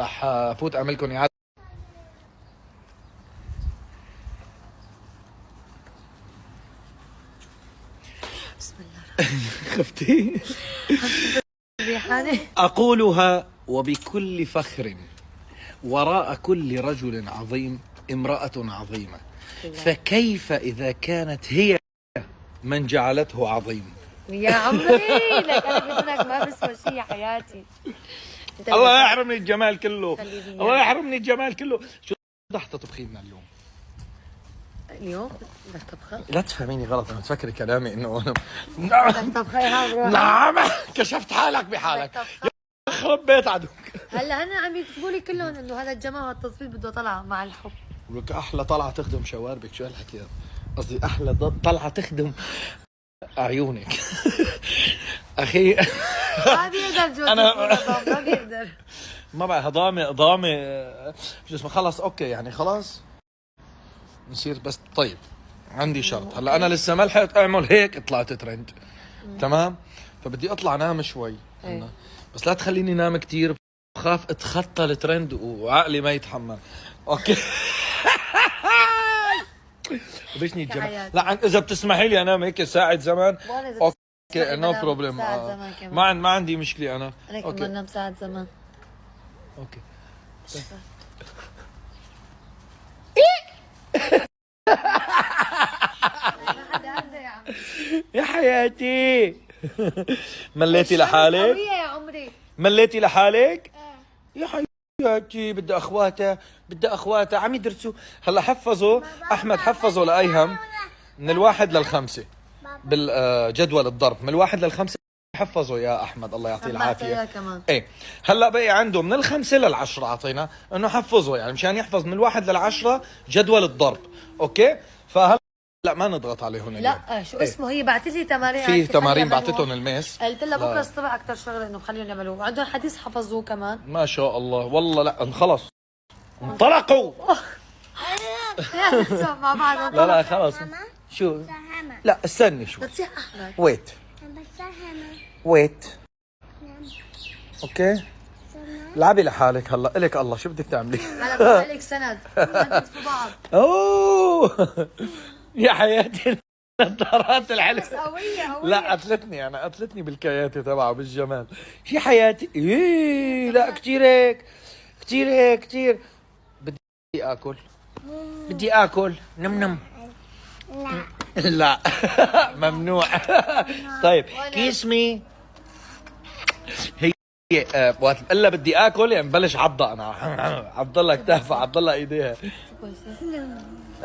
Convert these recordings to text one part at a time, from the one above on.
رح افوت اعملكم اعاده. بسم الله. خفتي؟ اقولها وبكل فخر: وراء كل رجل عظيم امرأة عظيمة، فكيف إذا كانت هي من جعلته عظيم؟ يا عمري لك انا بدونك ما بسوى شيء يا حياتي. الله يحرمني الجمال كله، خليني الله يحرمني الجمال كله. شو رح تطبخي لنا اليوم؟ اليوم بدك طبخه؟ لا تفهميني غلط، انا تفكري كلامي انه انا بدك طبخه يا بروحي؟ نعم كشفت حالك بحالك، يخرب بيت عدوك. هلا هن عم يكتبوا لي كلهم انه هذا الجمال والتصفيق بده طلعه مع الحب. ولك احلى طلعه تخدم شواربك، شو هالحكي هذا؟ قصدي احلى طلعه تخدم عيونك. اخي ما بيقدر جوزك ما بيقدر. ما بقى ضامي شو اسمه. خلص اوكي يعني خلاص نصير. بس طيب عندي شرط. هلا انا لسه ما لحقت اعمل هيك طلعت ترند، تمام؟ فبدي اطلع نام شوي، بس لا تخليني نام كتير، بخاف اتخطى الترند وعقلي ما يتحمل. اوكي. بشني الجمال. لا اذا بتسمحي لي انام هيك ساعة زمان اوكي نو بروبلم. ما عندي مشكلة انا كمان نام ساعة زمان. اوكي. يا حياتي مليتي لحالك؟ يا عمري مليتي لحالك؟ يا حياتي بدها اخواتها عم يدرسوا. هلا حفظوا احمد، حفظوا لايهم من الواحد للخمسة بالجدول الضرب، من الواحد للخمسة حفظوا يا احمد الله يعطيه العافيه. ايه هلا بقي عنده من الخمسة للعشرة، اعطينا انه حفظوا يعني مشان يحفظ من الواحد للعشرة جدول الضرب. اوكي فهلا لا ما نضغط عليهم اليوم. لا شو اسمه هي بعثت لي تمارين، في تمارين بعثتهم الميس، قلت لها بكره الصبح اكثر شغله انه خليهم يعملوه، وعندهم حديث حفظوه كمان ما شاء الله. والله لا خلص انطلقوا. مع بعض. لا خلص. شو؟ لا استني شوي. بتصيح احمد. ويت اوكي لعبي لحالك. هلا الك الله شو بدك تعملي؟ هلا بدي لك سند في بعض. اوه يا حياتي النظارات الحلوه قوية. لا قتلتني بالكياتي تبعه بالجمال. شي حياتي ايه لا كتير. بدي اكل نم لا ممنوع. طيب كيسمي هي وقت الا بدي اكل يعني ببلش عضة انا. عبد الله كتافها، عبد الله ايديها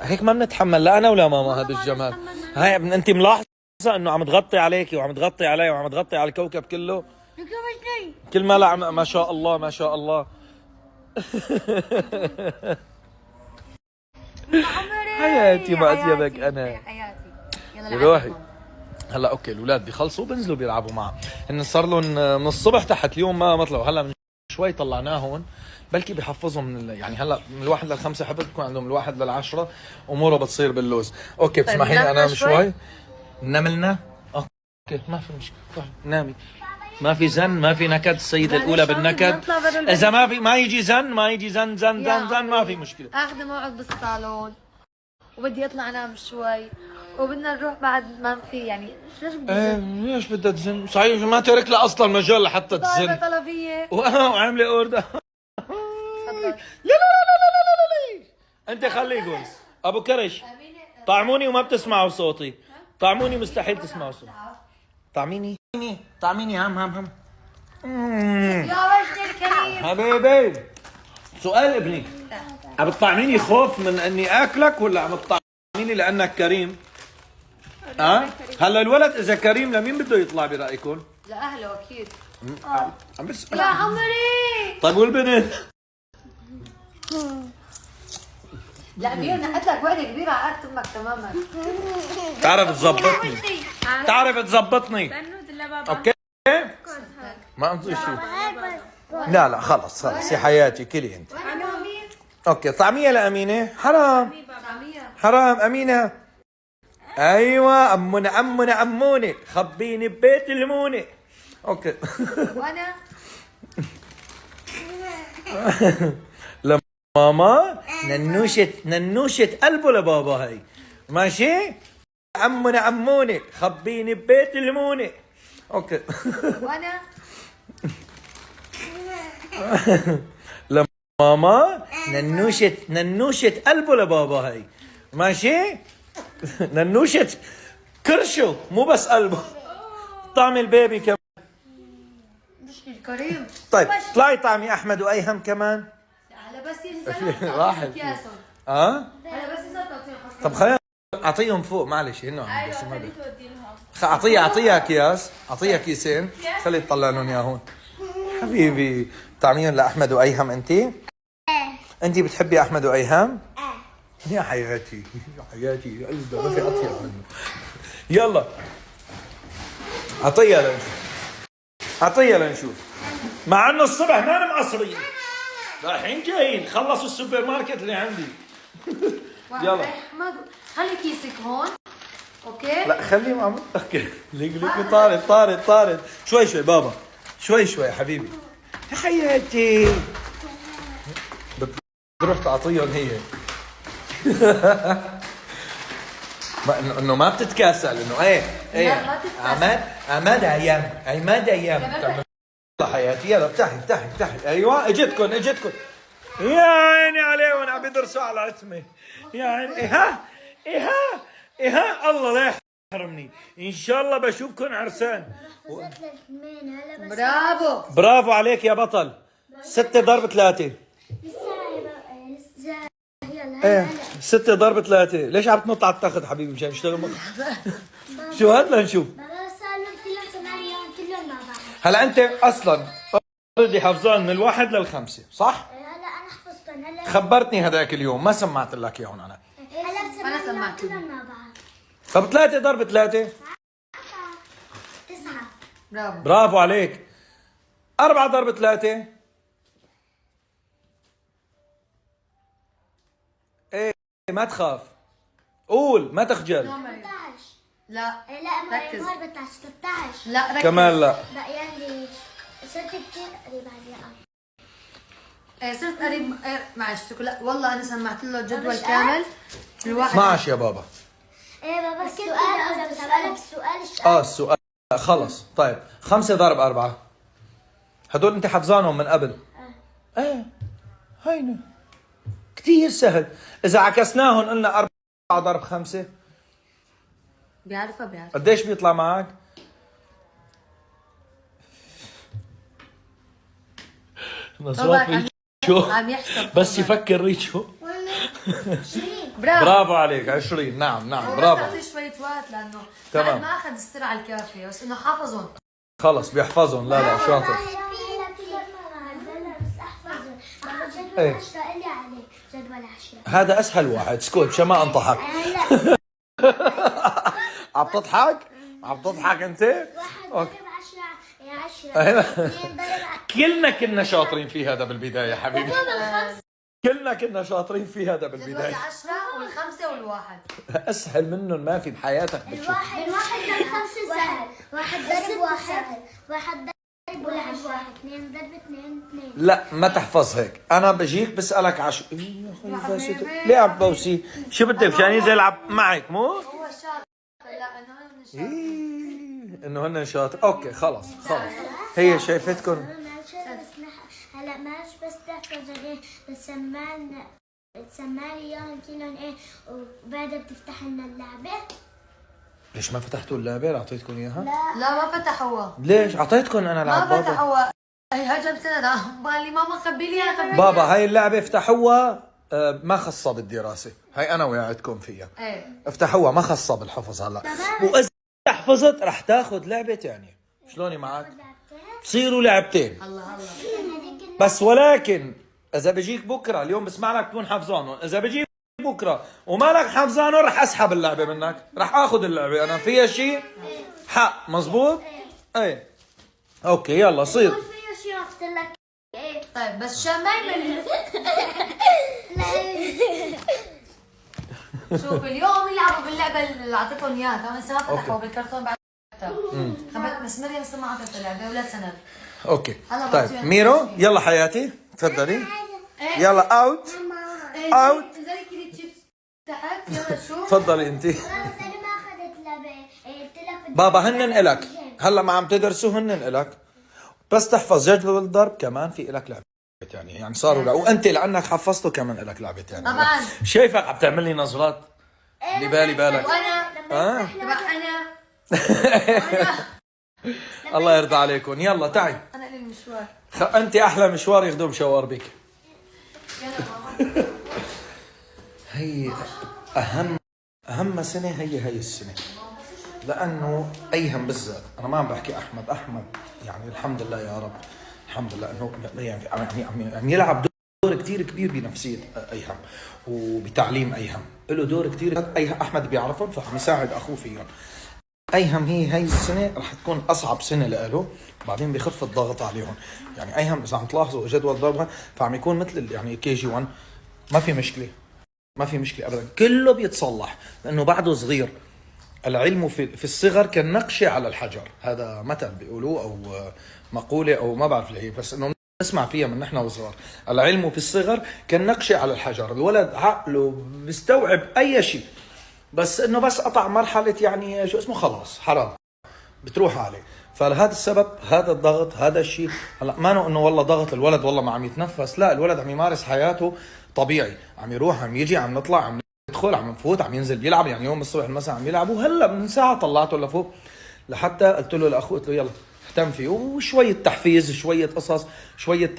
هيك ما بنتحمل لا انا ولا ماما هذا الجمال. هاي انت ملاحظه انه عم تغطي عليكي وعم تغطي علي وعم تغطي على الكوكب كله كل ما لا ما شاء الله ما شاء الله. حياتي ما اطيبك انا يا روحي. هلا اوكي الاولاد بيخلصوا بنزلوا بيلعبوا معه، هن صار لهم من الصبح تحت اليوم ما طلعوا. هلا من شوي طلعناهم بلكي بحفظهم من يعني هلا من الواحد للخمسة حفظ، بكون عندهم من الواحد للعشرة اموره بتصير باللوز. اوكي بتسمحي لي انام شوي؟ نملنا اوكي ما في مشكلة نامي. ما في زن ما في نكد، السيدة الأولى بالنكد. إذا ما يجي زن ما في مشكلة. اخذ موعد بالصالون وبدي اطلع انام شوي وبدنا نروح بعد ما في يعني ليش بدي زن؟ ليش بدها تزن؟ صحيح ما ترك لها اصلا مجال لحتى تزن. طالبة طلبية وعاملة اوردر. لا انت خليكم ابو كرش طعموني وما بتسمعوا صوتي. طعموني مستحيل تسمعوا صوتي. طعميني هم يا وجهي الكريم حبيبي. سؤال ابني، عم تطعميني خوف من اني اكلك ولا عم تطعميني لانك كريم؟ هلا الولد اذا كريم لمين بده يطلع برايكم؟ لاهله اكيد. عم بس يا عمري. طيب والبنت؟ لا بيو نحط لك وحده كبيره على قد امك تماما. تعرف تزبطني اوكي ما انطي شيء. لا خلص يا حياتي كلي انت. اوكي طعميه لامينه. حرام امينه. ايوه امونه خبيني ببيت المونه. اوكي وانا لماما ننوشة قلبه لبابا هي. ماشي؟ عموني عموني خبيني ببيت الموني. اوكي. وانا لماما ننوشة قلبه لبابا هي. ماشي؟ ننوشة كرشه مو بس قلبه. طعم البيبي كمان. كريم. طيب طلعي طعمي احمد وايهم كمان. هلا بس واحد. كياسهم. اه هلا بس يصير طب خلينا اعطيهم فوق معلش هن عم بس ما اعطيها اكياس، اعطيها كيسين خلي تطلع لهم اياهم. حبيبي طعميهم لاحمد وايهم. انت بتحبي احمد وايهم؟ يا حياتي يا حياتي قلبي ما في اطيب منه. يلا اعطيها لنشوف، اعطيها لنشوف. مع انه الصبح ما مقصرين رايحين جايين خلصوا السوبر ماركت اللي عندي. يلا احمد خلي كيسك هون. اوكي لا خليه مع اوكي. ليك طارد شوي بابا شوي حبيبي يا حياتي. بتروح تعطيهم هي. انه ما بتتكاسل انه ايه لا ما تتكاسل. عماد ايام يلا حياتي يلا افتحي. ايوه اجتكم يا عيني عليهم عم يدرسوا على عتمه. يا عيني ايها الله لا يحرمني. ان شاء الله بشوفكم عرسان. برافو عليك يا بطل. 6 ضرب 3. ايه 6 ضرب 3. ليش عم تنط على التخت حبيبي مشان نشتغل شو هاد لنشوف. هلا انت اصلا اوريدي حافظان من 1 ل5 صح؟ هلا انا حفظتهم. هلا خبرتني هذاك اليوم ما سمعت لك اياهم انا. هلا سمعت كلهم مع بعض. طب 3 ضرب 3 9. برافو عليك. 4 ضرب 3 ايه ما تخاف قول ما تخجل. 13. لا لا ركز. ما 14 13. لا ركز كمان لا. بقى لي صرت كثير قريب على صرت قريب. معلش لا والله انا سمعت له الجدول كامل. الواحد 12 يا بابا. ايه بابا السؤال بسألك السؤال السؤال خلص. طيب 5 ضرب 4 هدول انت حافظانهم من قبل. ايه هينه كثير سهل. اذا عكسناهم قلنا 4 ضرب 5 بيعرف قديش بيطلع معك؟ نصوات ريتشو عم يحسب بس يفكر ريتشو. 20. برافو عليك 20. نعم برافو. اعطي شوية وقت لانه تمام. بعد ما اخذ السرعة الكافية بس انه حافظهم. خلص بيحفظهم. لا شاطر. جدول 10 قل لي عليه جدول 10. هذا اسهل واحد. سكوت عشان ما انطحك. عم تضحك انت؟ 1 ضرب 10 يا 10. 2 ضرب كلنا كنا شاطرين في هذا بالبداية حبيبي. كلنا كنا شاطرين في هذا جدول بالبداية. 10 والخمسة والواحد. اسهل منهم ما في بحياتك بتشوف. الواحد ضرب 5 سهل. 1 ضرب 1. 1 ضرب 1. 2 ضرب 2 2. لا ما تحفظ هيك. انا بجيك بسألك ليه عم بوسي؟ شو بدك مشان ينزل يلعب معك مو؟ هو شاطر. لا انا من الشاطر. انه هن شاطر. اوكي خلص هي شايفتكم. هلا ماش بس تحفظ ايه بتسمعني اياهم كلهم ايه وبعدها بتفتح لنا اللعبه. ليش ما فتحتوا اللعبة؟ اعطيتكم اياها؟ لا ما فتحوها. ليش؟ اعطيتكم انا لعب ما بابا. فتحوها. هي هجم سنة بالي ماما خبي لي انا. بابا هاي اللعبة افتحوها ما خاصة بالدراسة. هاي انا وعدتكم فيها. ايه افتحوها ما خاصة بالحفظ هلا. واذا حفظت رح تاخذ لعبة ثانية. شلوني معك؟ بصيروا لعبتين. الله بس ولكن اذا بجيك بكره اليوم بسمع لك تكون حافظانهم. اذا بجيك بكره وما لك حافظانهم رح اسحب اللعبه منك. رح اخذ اللعبه انا فيها شيء حق. مزبوط ايه اوكي يلا صير. فيها شيء اختار لك ايه. طيب بس عشان ما يمل. شوف اليوم يلعبوا باللعبه اللي اعطيتهم اياها تمام. لسه ما فتحوا بالكرتون بعد. خبت بس مريم لسه ما اعطت اللعبه ولا سند. اوكي طيب ميرو يلا حياتي تفضلي. يلا اوت اوت. انزلي كيلي تشيبس تحت، يلا شوف. تفضلي انت. خلص انا ما اخذت لعبه. بابا هنن الك، هلا ما عم تدرسوا هنن الك، بس تحفظ جدول الضرب كمان في الك لعبه يعني صاروا وانت لانك حفظته كمان الك لعبه يعني. طبعا. شايفك عم تعمل لي نظرات اللي بالي بالك. وانا تبع انا الله يرضى عليكم. يلا تعي. انا لي المشوار. انت احلى مشوار ياخذوه مشوار بك. يلا ماما. هي اهم سنه هي السنه، لانه ايهم بالذات. انا ما عم بحكي احمد يعني الحمد لله يا رب، الحمد لله انه يعني عم يلعب دور كثير كبير بنفسيه ايهم وبتعليم ايهم، له دور كثير. احمد بيعرفهم فعم يساعد اخوه فيهم. ايهم هي السنه رح تكون اصعب سنه له، بعدين بخف الضغط عليهم. يعني ايهم اذا عم تلاحظوا جدول ضربها فعم يكون مثل يعني كي جي 1، ما في مشكله، ما في مشكله ابدا، كله بيتصلح لانه بعده صغير. العلم في الصغر كالنقش على الحجر، هذا مثل بيقولوه او مقوله او ما بعرف اللي هي، بس انه نسمع فيها من نحن وصغار. العلم في الصغر كالنقش على الحجر. الولد عقله بيستوعب اي شيء، بس انه بس قطع مرحله يعني شو اسمه خلاص حرام بتروح عليه. فلهذا السبب هذا الضغط هذا الشيء. هلا ما انه والله ضغط الولد والله ما عم يتنفس، لا، الولد عم يمارس حياته طبيعي، عم يروح عم يجي عم نطلع عم يدخل عم نفوت عم ينزل بيلعب. يعني يوم الصبح مثلا عم يلعب، وهلا من ساعه طلعته لفوق لحتى قلت له لاخوه قلت له يلا اهتم فيه، وشويه تحفيز شويه قصص شويه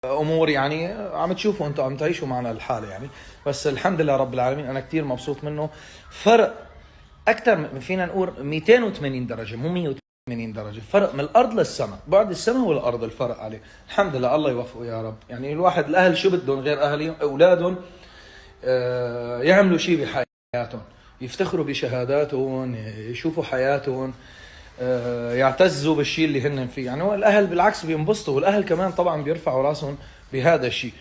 امور يعني عم تشوفوا انتم عم تعيشوا معنا الحاله يعني. بس الحمد لله رب العالمين انا كثير مبسوط منه. فرق اكثر فينا نقول 280 درجه مو 180 درجه، فرق من الارض للسماء، بعد السماء والارض الفرق عليه. الحمد لله الله يوفقه يا رب. يعني الواحد الاهل شو بدهم غير اهلهم اولادهم يعملوا شيء بحياتهم، يفتخروا بشهاداتهم، يشوفوا حياتهم، يعتزوا بالشيء اللي هن فيه. يعني الاهل بالعكس بينبسطوا، والاهل كمان طبعا بيرفعوا راسهم بهذا الشيء.